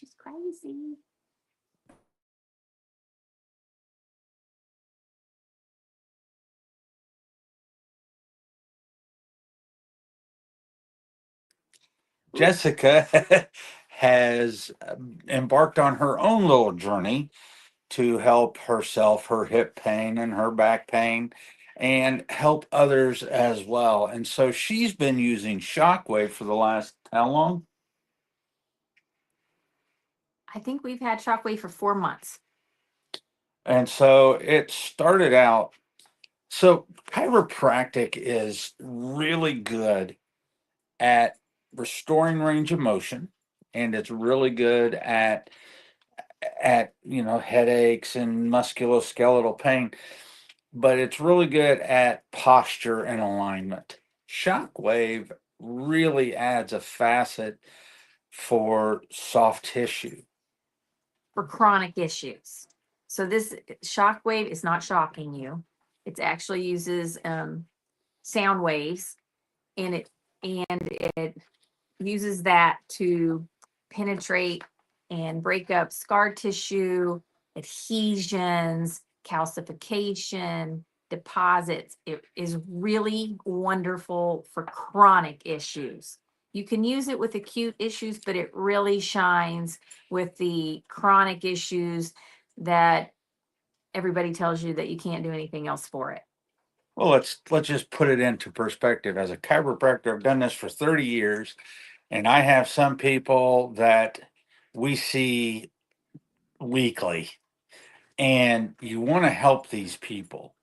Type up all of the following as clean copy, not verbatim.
She's crazy. Jessica has embarked on her own little journey to help herself, her hip pain and her back pain, and help others as well. And so she's been using Shockwave for the last how long? I think we've had Shockwave for 4 months. And so it started out. So chiropractic is really good at restoring range of motion, and it's really good at headaches and musculoskeletal pain, but it's really good at posture and alignment. Shockwave really adds a facet for soft tissue. For chronic issues. So this Shockwave is not shocking you. It actually uses sound waves, and it uses that to penetrate and break up scar tissue, adhesions, calcification, deposits. It is really wonderful for chronic issues. You can use it with acute issues, but it really shines with the chronic issues that everybody tells you that you can't do anything else for it. Well, let's just put it into perspective. As a chiropractor, I've done this for 30 years, and I have some people that we see weekly, and you want to help these people.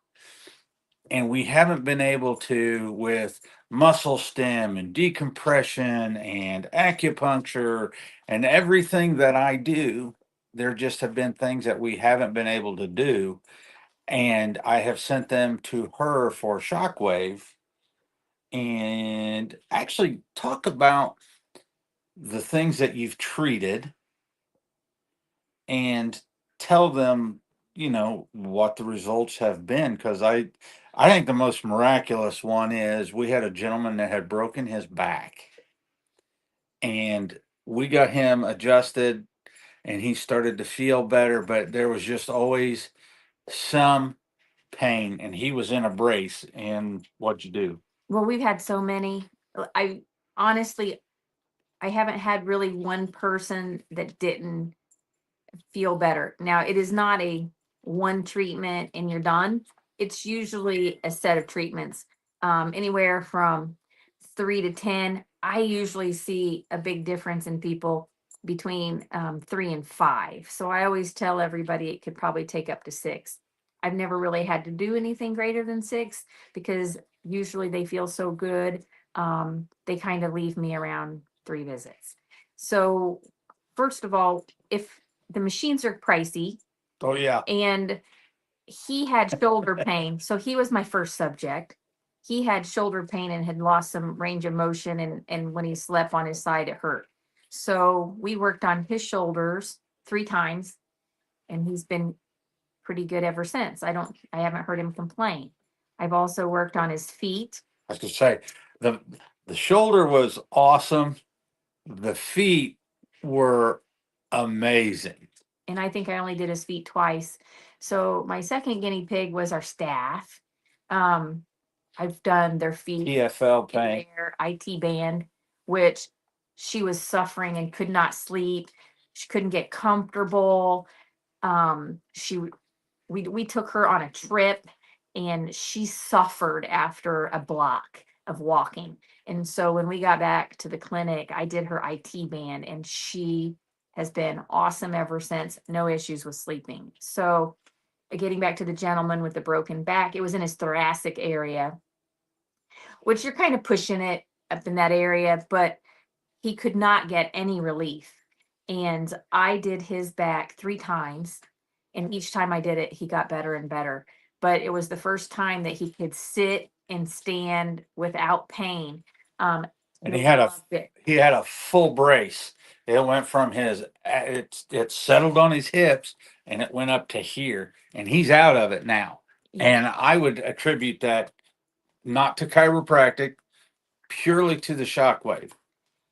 And we haven't been able to with muscle stem and decompression and acupuncture and everything that I do. There just have been things that we haven't been able to do. And I have sent them to her for Shockwave and actually talk about the things that you've treated and tell them, what the results have been. Because I think the most miraculous one is we had a gentleman that had broken his back, and we got him adjusted, and he started to feel better, but there was just always some pain, and he was in a brace. And what'd you do? Well, we've had so many. I honestly, I haven't had really one person that didn't feel better. Now, it is not a one treatment and you're done. It's usually a set of treatments, anywhere from 3 to 10. I usually see a big difference in people between 3 and 5. So I always tell everybody it could probably take up to 6. I've never really had to do anything greater than 6 because usually they feel so good. They kind of leave me around 3 visits. So, first of all, if the machines are pricey, Oh, yeah. and he had shoulder pain. So he was my first subject. He had shoulder pain and had lost some range of motion, and when he slept on his side, it hurt. So we worked on his shoulders 3 times, and he's been pretty good ever since. I haven't heard him complain. I've also worked on his feet. I was gonna say the the shoulder was awesome. The feet were amazing. And I think I only did his feet twice. So my second guinea pig was our staff. Um, I've done their feet, TFL pain. their IT band, which she was suffering and could not sleep. She couldn't get comfortable. She we took her on a trip, and she suffered after a block of walking. And so when we got back to the clinic, I did her IT band, and she has been awesome ever since. No issues with sleeping. So getting back to the gentleman with the broken back, it was in his thoracic area, which you're kind of pushing it up in that area, but he could not get any relief. And I did his back 3 times. And each time I did it, he got better and better. But it was the first time that he could sit and stand without pain. And And he I had a loved it. he had a full brace. It went from his it settled on his hips, and it went up to here, and he's out of it now. Yeah. And I would attribute that not to chiropractic, purely to the Shockwave.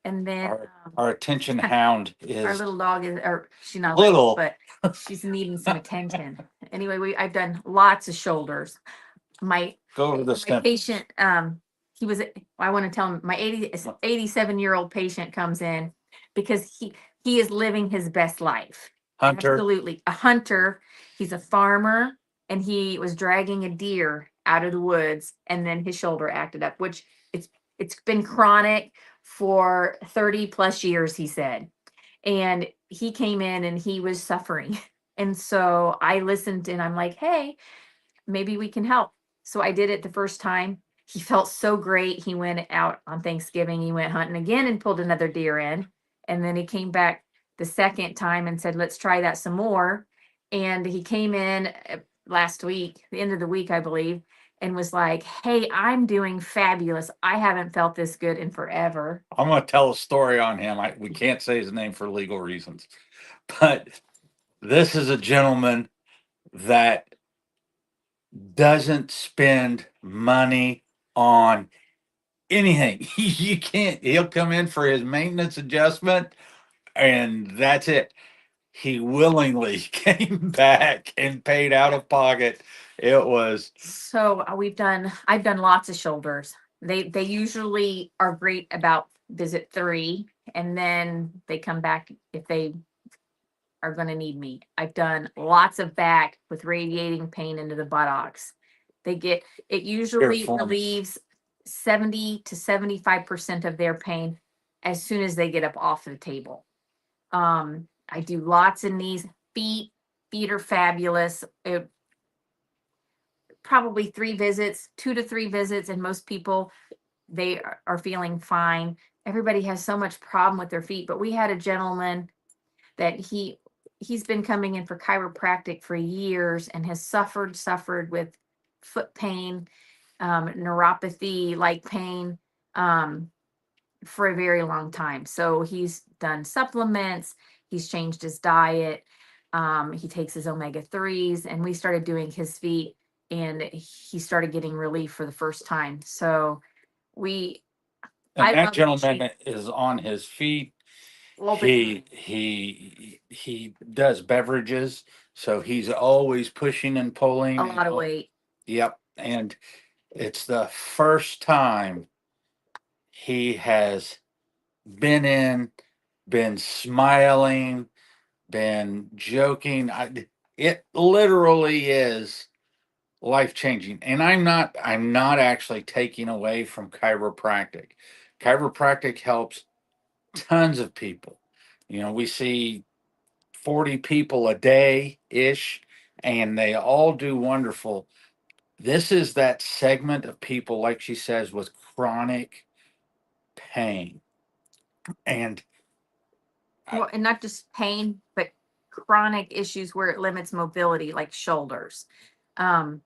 And then Our attention hound our is little dog is, or she's not little. little, but she's needing some attention. Anyway, I've done lots of shoulders. My Go over the my stem. patient, he was, I want to tell him, my 87-year-old patient comes in because he is living his best life. Hunter. Absolutely. A hunter. He's a farmer, and he was dragging a deer out of the woods, and then his shoulder acted up, which it's been chronic for 30 plus years, he said. And he came in and he was suffering. And so I listened and I'm like, hey, maybe we can help. So I did it the first time. He felt so great. He went out on Thanksgiving. He went hunting again and pulled another deer in. And then he came back the second time and said, let's try that some more. And he came in last week, the end of the week, I believe, and was like, hey, I'm doing fabulous. I haven't felt this good in forever. I'm going to tell a story on him. We can't say his name for legal reasons, but this is a gentleman that doesn't spend money on anything. You can't, he'll come in for his maintenance adjustment and that's it. He willingly came back and paid out of pocket. It was So I've done lots of shoulders. They usually are great about visit 3, and then they come back if they are going to need me. I've done lots of back with radiating pain into the buttocks. It usually relieves 70 to 75% of their pain as soon as they get up off the table. I do lots of knees. Feet are fabulous. Probably 3 visits, 2 to 3 visits, and most people, they are feeling fine. Everybody has so much problem with their feet, but we had a gentleman that he's been coming in for chiropractic for years and has suffered with foot pain, neuropathy like pain, for a very long time. So he's done supplements, he's changed his diet, he takes his omega-3s, and we started doing his feet, and he started getting relief for the first time. So we and I that love gentleman is on his feet. all the time. He does beverages, so he's always pushing and pulling. A lot of weight. Yep, and it's the first time he has been smiling, been joking. It literally is life changing. And I'm not actually taking away from chiropractic. Chiropractic helps tons of people. You know, we see 40 people a day ish, and they all do wonderful. This is that segment of people, like she says, with chronic pain. And Well, and not just pain, but chronic issues where it limits mobility, like shoulders. Um,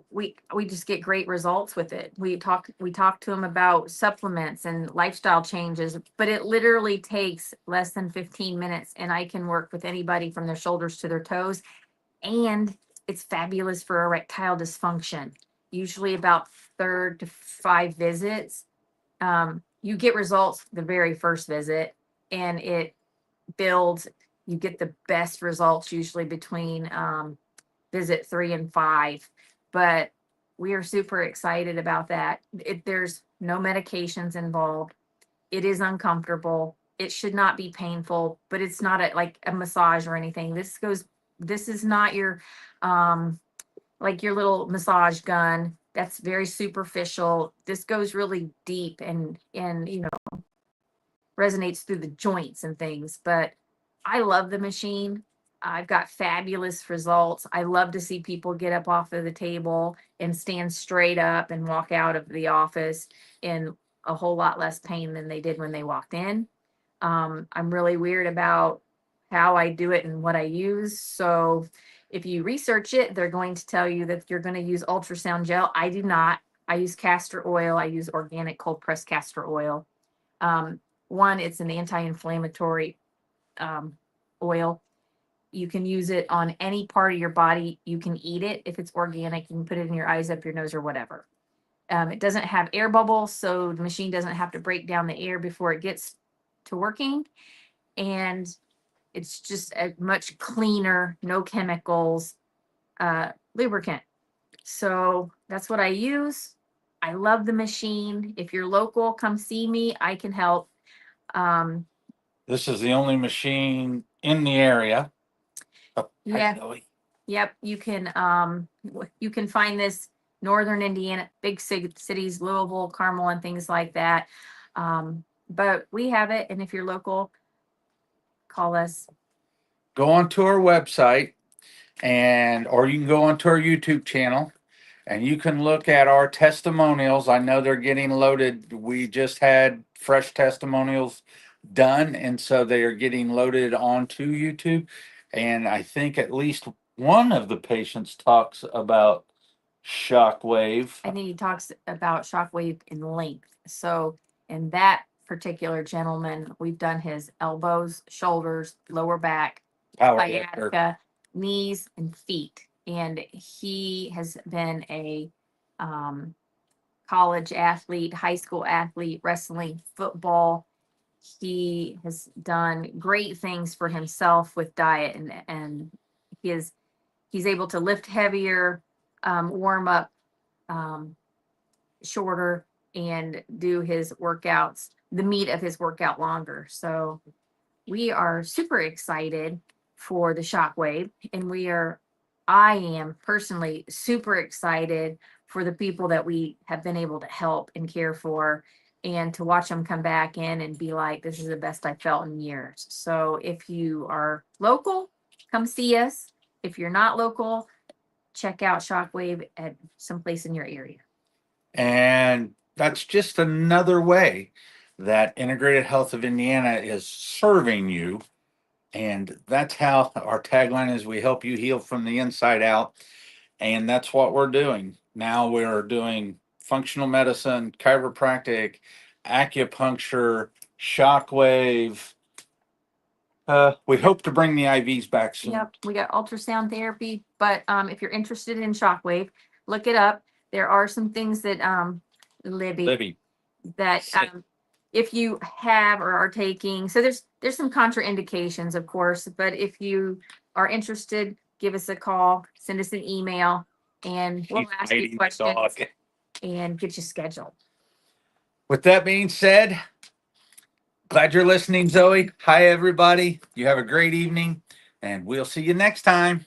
we just get great results with it. We talk to them about supplements and lifestyle changes, but it literally takes less than 15 minutes, and I can work with anybody from their shoulders to their toes. And it's fabulous for erectile dysfunction. Usually about 3rd to 5 visits, you get results the very first visit, and it builds. You get the best results usually between visit 3 and 5. But we are super excited about that. There's no medications involved. It is uncomfortable. It should not be painful, but it's not like a massage or anything. This is not your like your little massage gun. That's very superficial. This goes really deep and resonates through the joints and things. But I love the machine. I've got fabulous results. I love to see people get up off of the table and stand straight up and walk out of the office in a whole lot less pain than they did when they walked in. I'm really weird about how I do it and what I use. So if you research it, they're going to tell you that you're going to use ultrasound gel. I do not. I use castor oil. I use organic cold pressed castor oil. One, it's an anti-inflammatory oil. You can use it on any part of your body. You can eat it if it's organic. You can put it in your eyes, up your nose, or whatever. It doesn't have air bubbles, so the machine doesn't have to break down the air before it gets to working. And it's just a much cleaner, no chemicals lubricant. So that's what I use. I love the machine. If you're local, come see me. I can help. Um, This is the only machine in the area. Oh, yeah. Zoe. Yep. You can find this northern Indiana, big cities, Louisville, Carmel, and things like that. But we have it, and if you're local, call us. Go onto our website or you can go onto our YouTube channel and you can look at our testimonials. I know they're getting loaded. We just had fresh testimonials done, and so they are getting loaded onto YouTube. And I think at least one of the patients talks about Shockwave. I think he talks about Shockwave in length. So in that particular gentleman, we've done his elbows, shoulders, lower back, Power sciatica, knees, and feet. And he has been a college athlete, high school athlete, wrestling, football. He has done great things for himself with diet, and he is he's able to lift heavier, warm up shorter, and do his workouts, the meat of his workout longer. So we are super excited for the Shockwave, and I am personally super excited for the people that we have been able to help and care for, and to watch them come back in and be like, this is the best I felt in years. So if you are local, come see us. If you're not local, check out Shockwave at some place in your area. And that's just another way that Integrated Health of Indiana is serving you. And that's how our tagline is: we help you heal from the inside out. And that's what we're doing. Now we're doing functional medicine, chiropractic, acupuncture, shockwave. We hope to bring the IVs back soon. Yep, we got ultrasound therapy, but if you're interested in Shockwave, look it up. There are some things that Libby, that Say- if you have or are taking, so there's some contraindications, of course, but if you are interested, give us a call, send us an email, and we'll She's ask biting you the questions dog. and get you scheduled. With that being said, glad you're listening, Zoe. Hi, everybody. You have a great evening, and we'll see you next time.